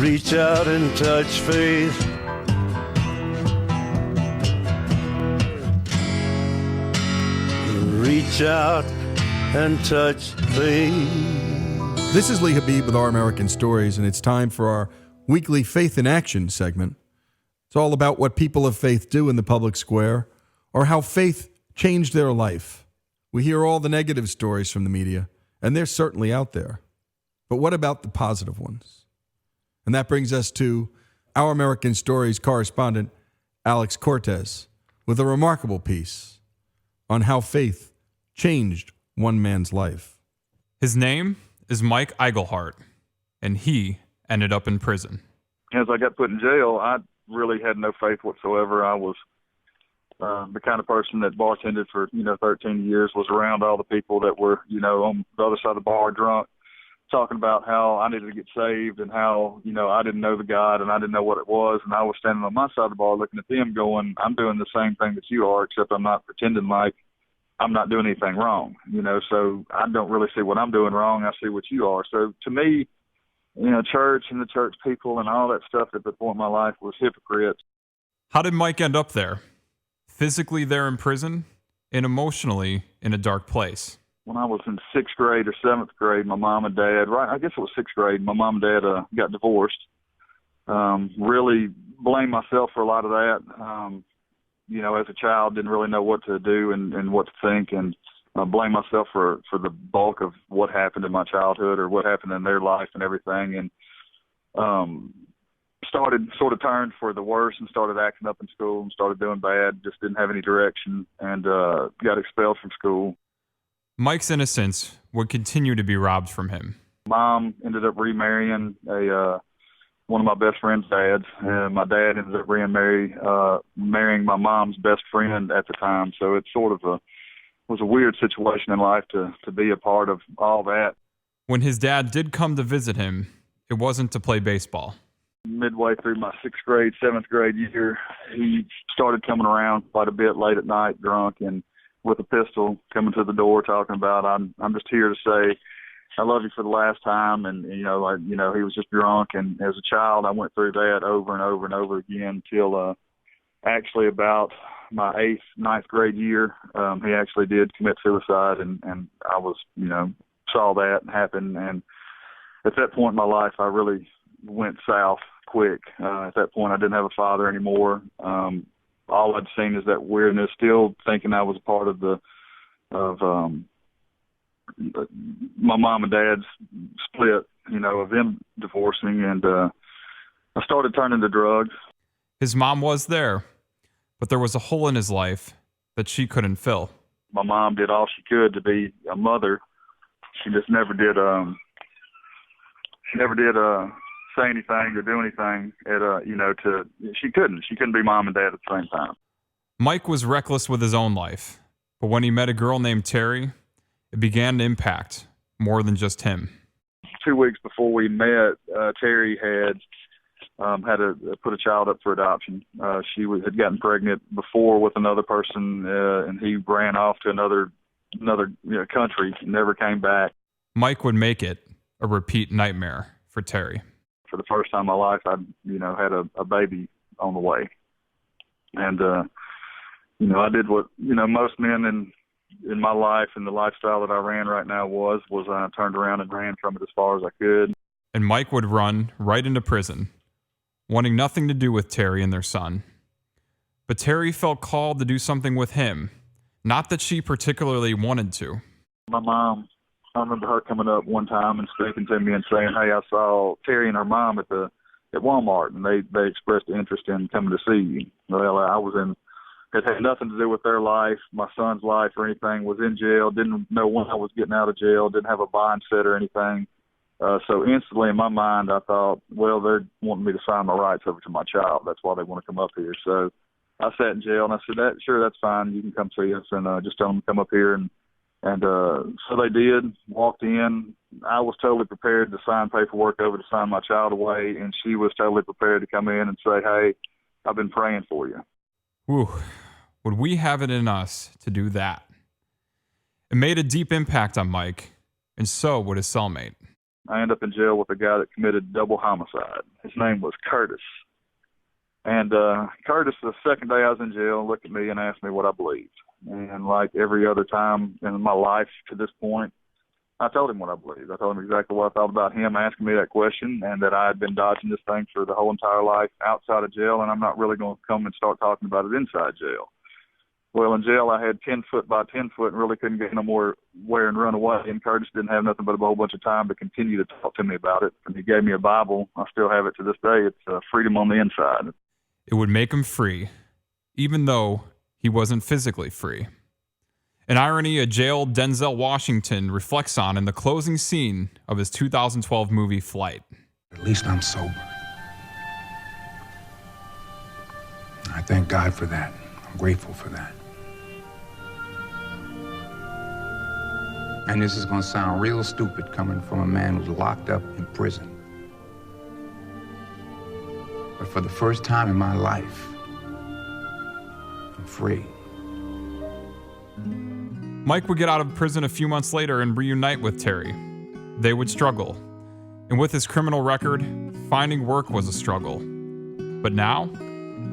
Reach out and touch faith. Reach out and touch faith. This is Lee Habib with Our American Stories, and it's time for our weekly Faith in Action segment. It's all about what people of faith do in the public square or how faith changed their life. We hear all the negative stories from the media, and they're certainly out there. But what about the positive ones? And that brings us to Our American Stories correspondent Alex Cortez with a remarkable piece on how faith changed one man's life. His name is Mike Eigelhart, and he ended up in prison. As I got put in jail, I really had no faith whatsoever. I was the kind of person that bartended for 13 years, was around all the people that were on the other side of the bar drunk, talking about how I needed to get saved and how I didn't know the God and I didn't know what it was, and I was standing on my side of the bar looking at them going, I'm doing the same thing that you are, except I'm not pretending like I'm not doing anything wrong, so I don't really see what I'm doing wrong. I see what you are. So to me, church and the church people and all that stuff at the point in my life was hypocrites. How did Mike end up there? Physically there in prison and emotionally in a dark place. When I was in 6th grade or 7th grade, my mom and dad, I guess it was 6th grade, my mom and dad got divorced. Really blamed myself for a lot of that. As a child, didn't really know what to do and what to think, and blame myself for the bulk of what happened in my childhood or what happened in their life and everything. And started sort of turned for the worse and started acting up in school and started doing bad, just didn't have any direction, and got expelled from school. Mike's innocence would continue to be robbed from him. Mom ended up remarrying one of my best friend's dads, and my dad ended up marrying my mom's best friend at the time. So it sort of was a weird situation in life to be a part of all that. When his dad did come to visit him, it wasn't to play baseball. Midway through my 6th grade, 7th grade year, he started coming around quite a bit late at night, drunk, and with a pistol coming to the door talking about, I'm just here to say I love you for the last time. And, he was just drunk. And as a child, I went through that over and over and over again till actually about my 8th, 9th grade year, he actually did commit suicide. And I was, saw that happen. And at that point in my life, I really went south quick. At that point, I didn't have a father anymore. All I'd seen is that weirdness, still thinking I was a part of my mom and dad's split, of them divorcing, and I started turning to drugs. His mom was there, but there was a hole in his life that she couldn't fill. My mom did all she could to be a mother. She just never did say anything or do anything she couldn't be mom and dad at the same time. Mike was reckless with his own life, but when he met a girl named Terry, it began to impact more than just him. 2 weeks before we met, Terry had put a child up for adoption. She had gotten pregnant before with another person, and he ran off to another country and never came back. Mike would make it a repeat nightmare for Terry. For the first time in my life, I had a baby on the way, and I did what most men in my life and the lifestyle that I ran right now was I turned around and ran from it as far as I could. And Mike would run right into prison, wanting nothing to do with Terry and their son. But Terry felt called to do something with him, not that she particularly wanted to. My mom, I remember her coming up one time and speaking to me and saying, hey, I saw Terry and her mom at Walmart, and they expressed interest in coming to see you. Well, it had nothing to do with their life, my son's life or anything, was in jail, didn't know when I was getting out of jail, didn't have a bond set or anything. So instantly in my mind, I thought, well, they're wanting me to sign my rights over to my child. That's why they want to come up here. So I sat in jail and I said, sure, that's fine. You can come see us, and just tell them to come up here. And so they did, walked in. I was totally prepared to sign paperwork over to sign my child away, and she was totally prepared to come in and say, hey, I've been praying for you. Whew. Would we have it in us to do that? It made a deep impact on Mike, and so would his cellmate. I ended up in jail with a guy that committed double homicide. His name was Curtis. And Curtis, the second day I was in jail, looked at me and asked me what I believed. And like every other time in my life to this point, I told him what I believed. I told him exactly what I thought about him asking me that question, and that I had been dodging this thing for the whole entire life outside of jail, and I'm not really going to come and start talking about it inside jail. Well, in jail, I had 10 foot by 10 foot and really couldn't get no more where and run away. And Curtis didn't have nothing but a whole bunch of time to continue to talk to me about it. And he gave me a Bible. I still have it to this day. It's Freedom on the Inside. It would make him free, even though he wasn't physically free. An irony a jailed Denzel Washington reflects on in the closing scene of his 2012 movie Flight. At least I'm sober. I thank God for that. I'm grateful for that. And this is going to sound real stupid coming from a man who's locked up in prison. But for the first time in my life, I'm free. Mike would get out of prison a few months later and reunite with Terry. They would struggle. And with his criminal record, finding work was a struggle. But now,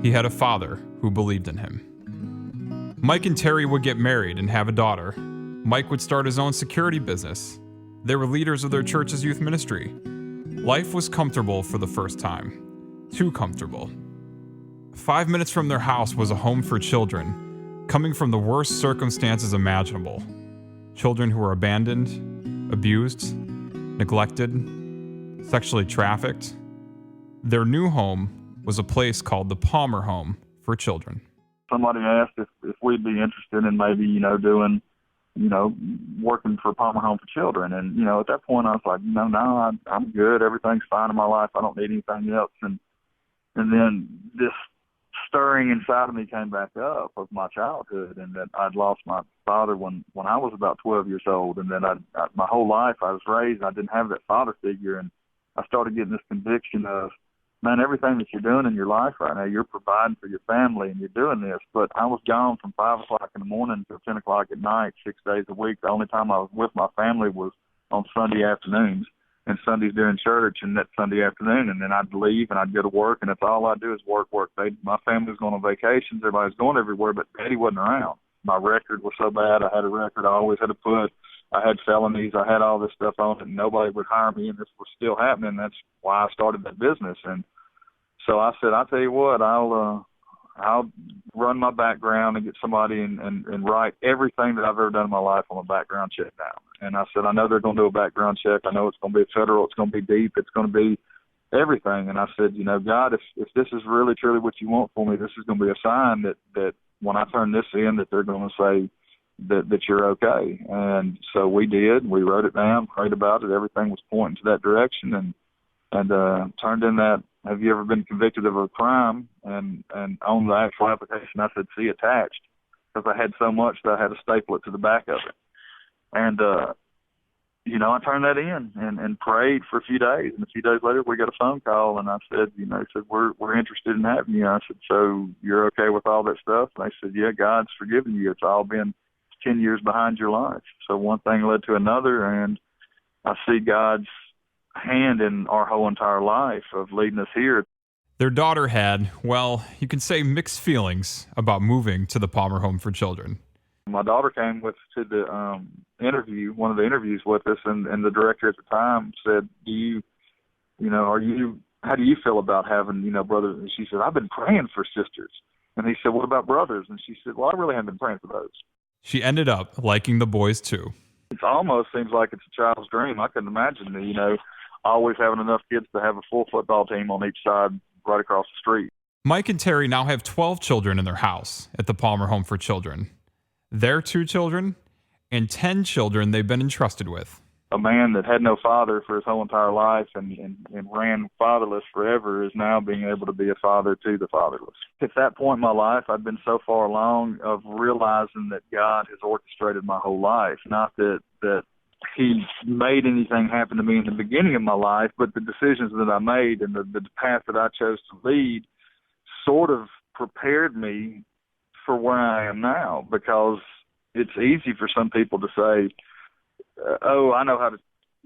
he had a father who believed in him. Mike and Terry would get married and have a daughter. Mike would start his own security business. They were leaders of their church's youth ministry. Life was comfortable for the first time. Too comfortable. 5 minutes from their house was a home for children, coming from the worst circumstances imaginable. Children who were abandoned, abused, neglected, sexually trafficked. Their new home was a place called the Palmer Home for Children. Somebody asked if we'd be interested in maybe, doing, working for Palmer Home for Children. And, at that point I was like, no, I'm good. Everything's fine in my life. I don't need anything else. And then this stirring inside of me came back up of my childhood, and that I'd lost my father when I was about 12 years old. And then my whole life I was raised, I didn't have that father figure. And I started getting this conviction of, man, everything that you're doing in your life right now, you're providing for your family and you're doing this. But I was gone from 5 o'clock in the morning to 10 o'clock at night, 6 days a week. The only time I was with my family was on Sunday afternoons and Sundays during church, and that Sunday afternoon. And then I'd leave and I'd go to work, and that's all I do is work. My family was going on vacations. Everybody was going everywhere, but Daddy wasn't around. My record was so bad. I had a record I always had to put. I had felonies. I had all this stuff on it, and nobody would hire me, and this was still happening. That's why I started that business. And so I said, I'll tell you what, I'll run my background and get somebody and write everything that I've ever done in my life on a background check now. And I said, I know they're going to do a background check. I know it's going to be federal. It's going to be deep. It's going to be everything. And I said, God, if this is really, truly what you want for me, this is going to be a sign that when I turn this in, that they're going to say that you're okay. And so we did. We wrote it down, prayed about it. Everything was pointing to that direction, and turned in that, have you ever been convicted of a crime? And on the actual application, I said, see attached, because I had so much that I had to staple it to the back of it. And, I turned that in and prayed for a few days. And a few days later, we got a phone call, and I said, we're interested in having you. I said, so you're okay with all that stuff? And they said, yeah, God's forgiven you. It's all been 10 years behind your life. So one thing led to another, and I see God's hand in our whole entire life of leading us here. Their daughter had, well, you can say mixed feelings about moving to the Palmer Home for Children. My daughter came to the interview, one of the interviews with us, and the director at the time said, how do you feel about having, brothers? And she said, I've been praying for sisters. And he said, what about brothers? And she said, well, I really haven't been praying for those. She ended up liking the boys too. It almost seems like it's a child's dream. I couldn't imagine, always having enough kids to have a full football team on each side right across the street. Mike and Terry now have 12 children in their house at the Palmer Home for Children. Their 2 children and 10 children they've been entrusted with. A man that had no father for his whole entire life and ran Fatherless forever is now being able to be a father to the fatherless. At that point in my life, I'd been so far along of realizing that God has orchestrated my whole life. Not that he made anything happen to me in the beginning of my life, but the decisions that I made and the path that I chose to lead sort of prepared me for where I am now, because it's easy for some people to say, I know how to,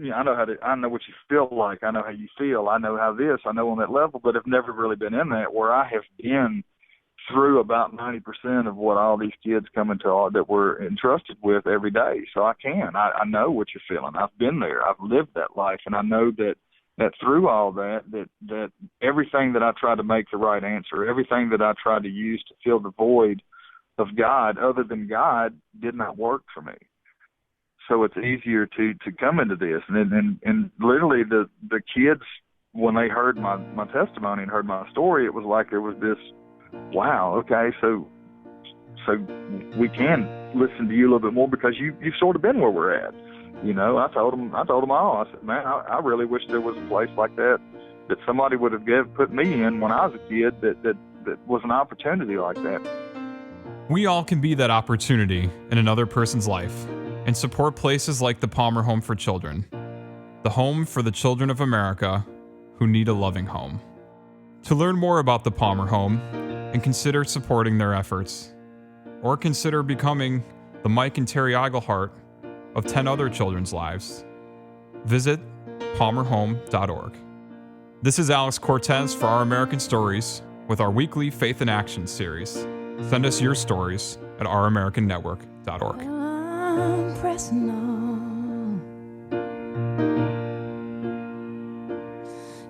I know what you feel like. I know how you feel. I know how this. I know on that level, but I've never really been in that where I have been through about 90% of what all these kids come into that we're entrusted with every day. So I know what you're feeling. I've been there. I've lived that life, and I know that through all that everything that I tried to make the right answer, everything that I tried to use to fill the void of God, other than God, did not work for me. So it's easier to come into this, and literally the kids, when they heard my testimony and heard my story, it was like there was this, wow, okay, so we can listen to you a little bit more because you've sort of been where we're at. I told them all. I said, man, I really wish there was a place like that somebody would have put me in when I was a kid that was an opportunity like that. We all can be that opportunity in another person's life and support places like the Palmer Home for Children, the home for the children of America who need a loving home. To learn more about the Palmer Home and consider supporting their efforts, or consider becoming the Mike and Terry Eigelhart of 10 other children's lives, visit palmerhome.org. This is Alex Cortez for Our American Stories with our weekly Faith in Action series. Send us your stories at ouramericannetwork.org. I'm pressing on.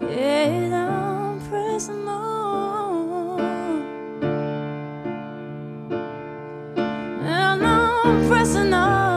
Yeah, I'm pressing on. And I'm pressing on.